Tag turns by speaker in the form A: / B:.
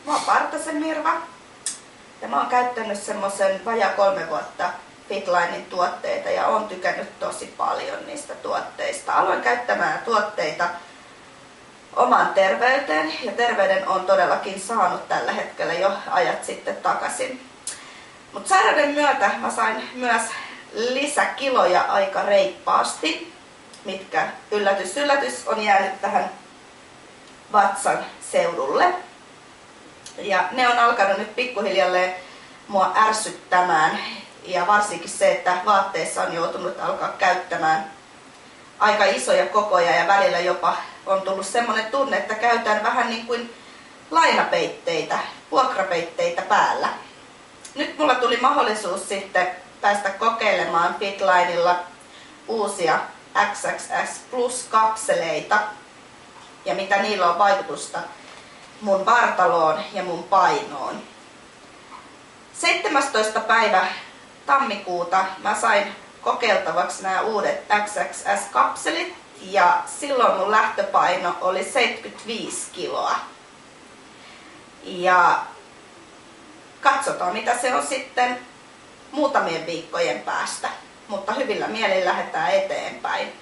A: Mä oon Partasen Mirva ja mä oon käyttänyt semmosen vajaa 3 vuotta Fitlinein tuotteita ja oon tykännyt tosi paljon niistä tuotteista. Aloin käyttämään tuotteita omaan terveyteen ja terveyden on todellakin saanut tällä hetkellä jo ajat sitten takaisin. Mutta sairauden myötä mä sain myös lisäkiloja aika reippaasti, mitkä yllätys yllätys on jäänyt tähän vatsan seudulle. Ja ne on alkanut nyt pikkuhiljalleen mua ärsyttämään ja varsinkin se, että vaatteissa on joutunut alkaa käyttämään aika isoja kokoja ja välillä jopa on tullut semmoinen tunne, että käytän vähän niin kuin lainapeitteitä, vuokrapeitteitä päällä. Nyt mulla tuli mahdollisuus sitten päästä kokeilemaan Fitlinella uusia XXS Plus kapseleita ja mitä niillä on vaikutusta mun vartaloon ja mun painoon. 17. päivä tammikuuta mä sain kokeiltavaksi nämä uudet XXS-kapselit ja silloin mun lähtöpaino oli 75 kiloa. Ja katsotaan mitä se on sitten muutamien viikkojen päästä, mutta hyvillä mielin lähdetään eteenpäin.